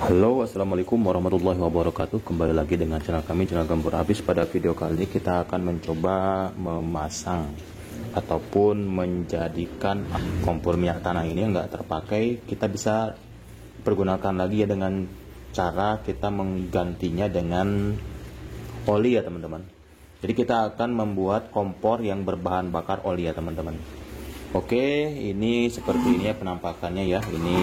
Halo, assalamualaikum warahmatullahi wabarakatuh. Kembali lagi dengan channel kami, channel Gembur Habis. Pada video kali ini kita akan mencoba memasang ataupun menjadikan kompor minyak tanah ini enggak terpakai. Kita bisa pergunakan lagi ya dengan cara kita menggantinya dengan oli ya teman-teman. Jadi kita akan membuat kompor yang berbahan bakar oli ya teman-teman. Oke, ini seperti ini ya penampakannya ya. Ini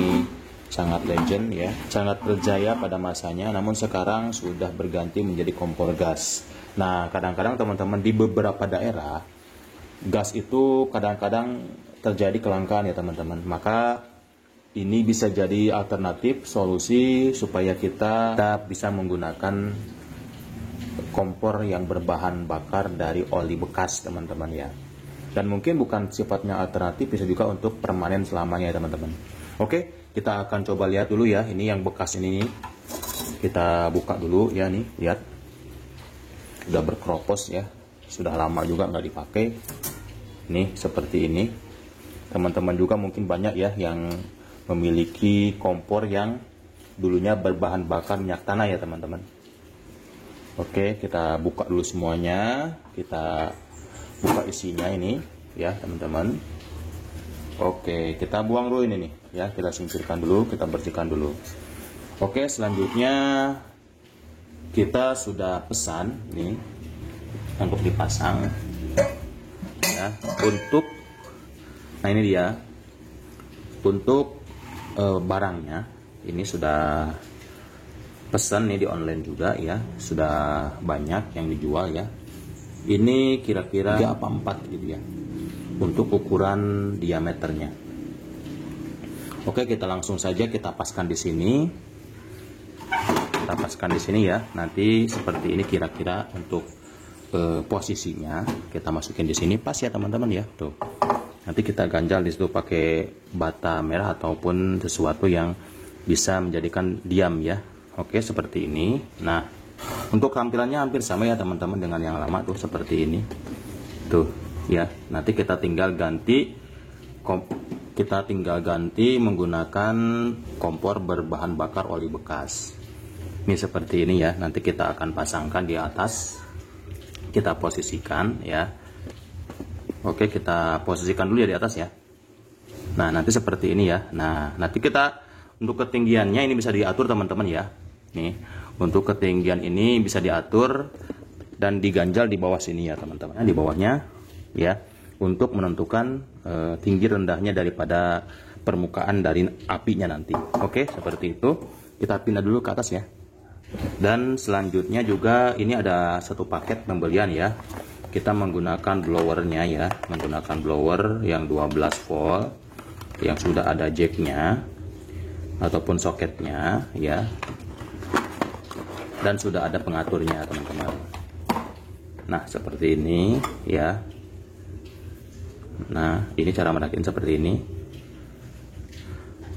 sangat legend ya, sangat berjaya pada masanya, namun sekarang sudah berganti menjadi kompor gas. Nah, kadang-kadang teman-teman di beberapa daerah gas itu kadang-kadang terjadi kelangkaan ya teman-teman. Maka ini bisa jadi alternatif solusi supaya kita bisa menggunakan kompor yang berbahan bakar dari oli bekas teman-teman ya. Dan mungkin bukan sifatnya alternatif, bisa juga untuk permanen selamanya ya teman-teman. Oke, kita akan coba lihat dulu ya. Ini yang bekas ini nih. Kita buka dulu ya nih, lihat. Sudah berkeropos ya. Sudah lama juga nggak dipakai. Nih, seperti ini. Teman-teman juga mungkin banyak ya yang memiliki kompor yang dulunya berbahan bakar minyak tanah ya teman-teman. Oke, kita buka dulu semuanya. Kita buka isinya ini ya teman-teman. Oke, kita buang dulu ini nih ya, kita singkirkan dulu, kita bersihkan dulu. Oke, selanjutnya kita sudah pesan nih untuk dipasang ya. Nah ini dia untuk barangnya, ini sudah pesan nih di online juga ya, sudah banyak yang dijual ya. Ini kira-kira 3 apa 4 gitu ya untuk ukuran diameternya. Oke, kita langsung saja kita paskan di sini. Kita paskan di sini ya. Nanti seperti ini kira-kira untuk posisinya. Kita masukin di sini pas ya teman-teman ya. Tuh. Nanti kita ganjal di situ pakai bata merah ataupun sesuatu yang bisa menjadikan diam ya. Oke, seperti ini. Nah, untuk tampilannya hampir sama ya teman-teman dengan yang lama tuh seperti ini. Tuh. Ya, nanti kita tinggal ganti menggunakan kompor berbahan bakar oli bekas. Ini seperti ini ya. Nanti kita akan pasangkan di atas. Kita posisikan ya. Oke, kita posisikan dulu ya di atas ya. Nah, nanti seperti ini ya. Nah, nanti kita untuk ketinggiannya ini bisa diatur teman-teman ya. Nih, untuk ketinggian ini bisa diatur dan diganjal di bawah sini ya teman-teman. Di bawahnya ya, untuk menentukan tinggi rendahnya daripada permukaan dari apinya nanti. Oke, seperti itu. Kita pindah dulu ke atas ya. Dan selanjutnya juga ini ada satu paket pembelian ya. Kita menggunakan blowernya ya, menggunakan blower yang 12 volt yang sudah ada jacknya ataupun soketnya ya. Dan sudah ada pengaturnya teman-teman. Nah, seperti ini ya. Nah, ini cara merakin seperti ini.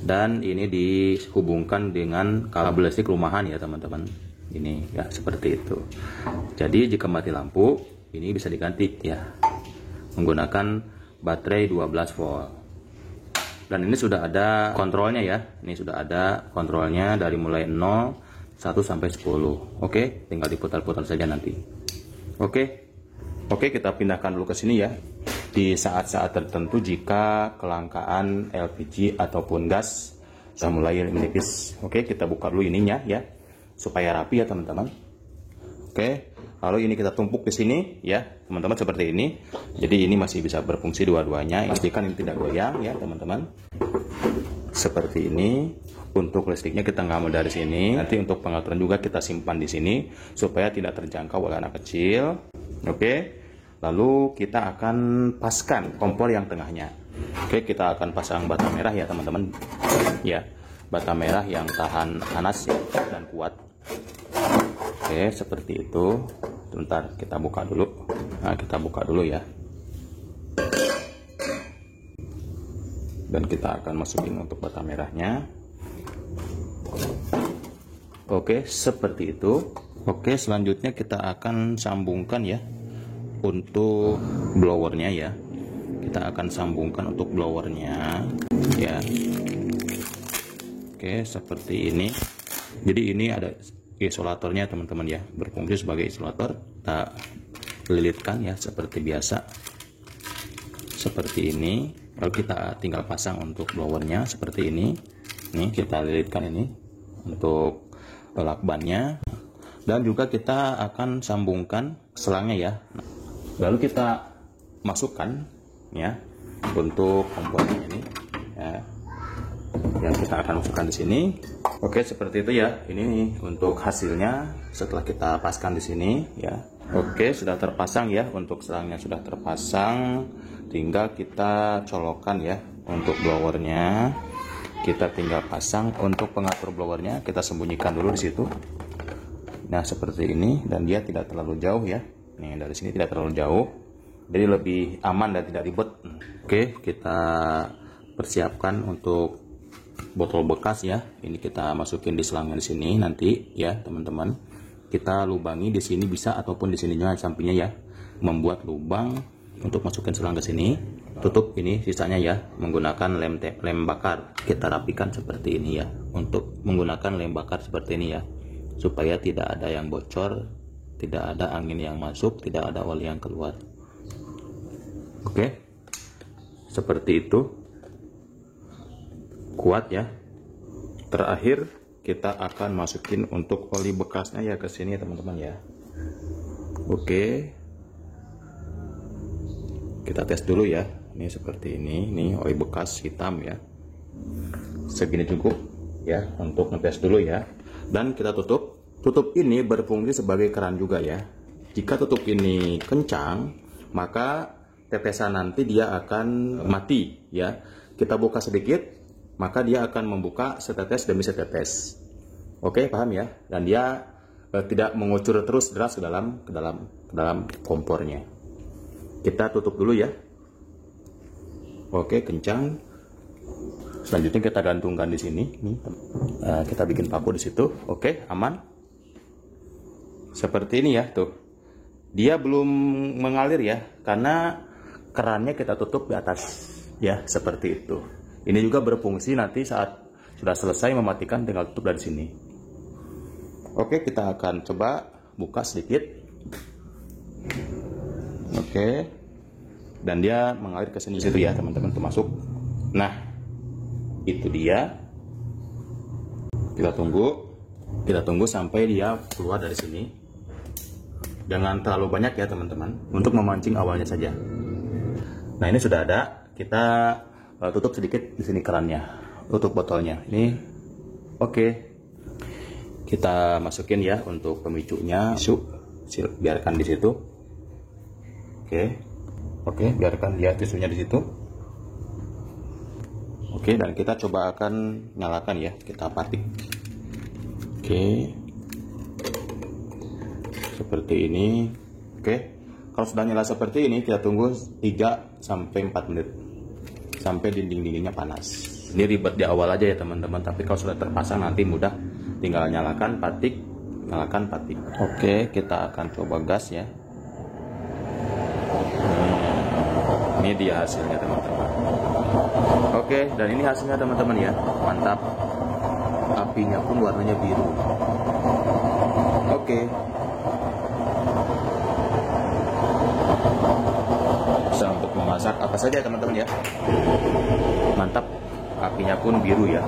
Dan ini dihubungkan dengan kabel listrik rumahan ya teman-teman. Ini ya seperti itu. Jadi jika mati lampu, ini bisa diganti ya. Menggunakan baterai 12 volt. Dan ini sudah ada kontrolnya ya. Ini sudah ada kontrolnya dari mulai 0, 1 sampai 10. Oke, tinggal diputar-putar saja nanti. Oke, kita pindahkan dulu ke sini ya. Di saat-saat tertentu jika kelangkaan LPG ataupun gas sudah mulai menipis. Oke, kita buka dulu ininya ya, supaya rapi ya teman-teman. Oke, lalu ini kita tumpuk di sini ya teman-teman seperti ini. Jadi ini masih bisa berfungsi dua-duanya. Pastikan ini tidak goyang ya teman-teman. Seperti ini. Untuk listriknya kita ngambil dari sini. Nanti untuk pengaturan juga kita simpan di sini supaya tidak terjangkau oleh anak kecil. Oke. Lalu kita akan paskan kompor yang tengahnya. Oke, kita akan pasang bata merah ya teman-teman. Ya, bata merah yang tahan panas ya, dan kuat. Oke, seperti itu. Sebentar, kita buka dulu. Nah, kita buka dulu ya. Dan kita akan masukin untuk bata merahnya. Oke, seperti itu. Oke, selanjutnya kita akan sambungkan ya. Untuk blowernya ya, kita akan sambungkan untuk blowernya ya. Oke, seperti ini. Jadi ini ada isolatornya teman-teman ya, berfungsi sebagai isolator. Kita lilitkan ya seperti biasa, seperti ini. Lalu kita tinggal pasang untuk blowernya seperti ini. Nih kita lilitkan ini untuk lakbannya, dan juga kita akan sambungkan selangnya ya. Lalu kita masukkan ya untuk komponen ini ya, yang kita akan masukkan di sini. Oke, seperti itu ya. Ini untuk hasilnya setelah kita paskan di sini ya. Oke, sudah terpasang ya, untuk selangnya sudah terpasang. Tinggal kita colokkan ya untuk blowernya. Kita tinggal pasang. Untuk pengatur blowernya kita sembunyikan dulu di situ. Nah, seperti ini, dan dia tidak terlalu jauh ya. Nih, dari sini tidak terlalu jauh. Jadi lebih aman dan tidak ribet. Oke, kita persiapkan untuk botol bekas ya. Ini kita masukin di selangnya di sini nanti ya, teman-teman. Kita lubangi di sini bisa, ataupun di sini juga sampingnya ya. Membuat lubang untuk masukin selang ke sini. Tutup ini sisanya ya menggunakan lem bakar. Kita rapikan seperti ini ya. Untuk menggunakan lem bakar seperti ini ya, supaya tidak ada yang bocor, tidak ada angin yang masuk, tidak ada oli yang keluar. Oke, seperti itu. Kuat ya. Terakhir kita akan masukin untuk oli bekasnya ya ke sini teman-teman ya. Oke, kita tes dulu ya. Ini seperti ini, nih oli bekas hitam ya. Segini cukup ya untuk ngetes dulu ya. Dan kita tutup. Tutup ini berfungsi sebagai keran juga ya. Jika tutup ini kencang, maka tetesan nanti dia akan mati ya. Kita buka sedikit, maka dia akan membuka setetes demi setetes. Oke, paham ya? Dan dia tidak mengucur terus deras ke dalam kompornya. Kita tutup dulu ya. Oke, kencang. Selanjutnya kita gantungkan di sini. Nih, kita bikin paku di situ. Oke, aman. Seperti ini ya, tuh. Dia belum mengalir ya, karena kerannya kita tutup di atas ya, seperti itu. Ini juga berfungsi nanti saat sudah selesai mematikan, tinggal tutup dari sini. Oke, kita akan coba buka sedikit. Oke. Dan dia mengalir ke sini situ ya, teman-teman, tuh masuk. Nah, itu dia. Kita tunggu sampai dia keluar dari sini. Jangan terlalu banyak ya, teman-teman, untuk memancing awalnya saja. Nah, ini sudah ada. Kita tutup sedikit di sini kerannya, tutup botolnya. Ini oke. Kita masukin ya untuk pemicunya. Biarkan di situ. Oke, biarkan dia tisunya di situ. Oke, dan kita coba akan nyalakan ya. Kita patik. Oke. Seperti ini. Oke. Kalau sudah nyala seperti ini, kita tunggu 3 sampai 4 menit. Sampai dinding-dindingnya panas. Ini ribet di awal aja ya, teman-teman. Tapi kalau sudah terpasang nanti mudah. Tinggal nyalakan patik, nyalakan patik. Oke, kita akan coba gas ya. Ini dia hasilnya, teman-teman. Oke, dan ini hasilnya, teman-teman ya. Mantap. Apinya pun warnanya biru. Oke. Bisa untuk memasak apa saja, teman-teman ya. Mantap. Apinya pun biru ya.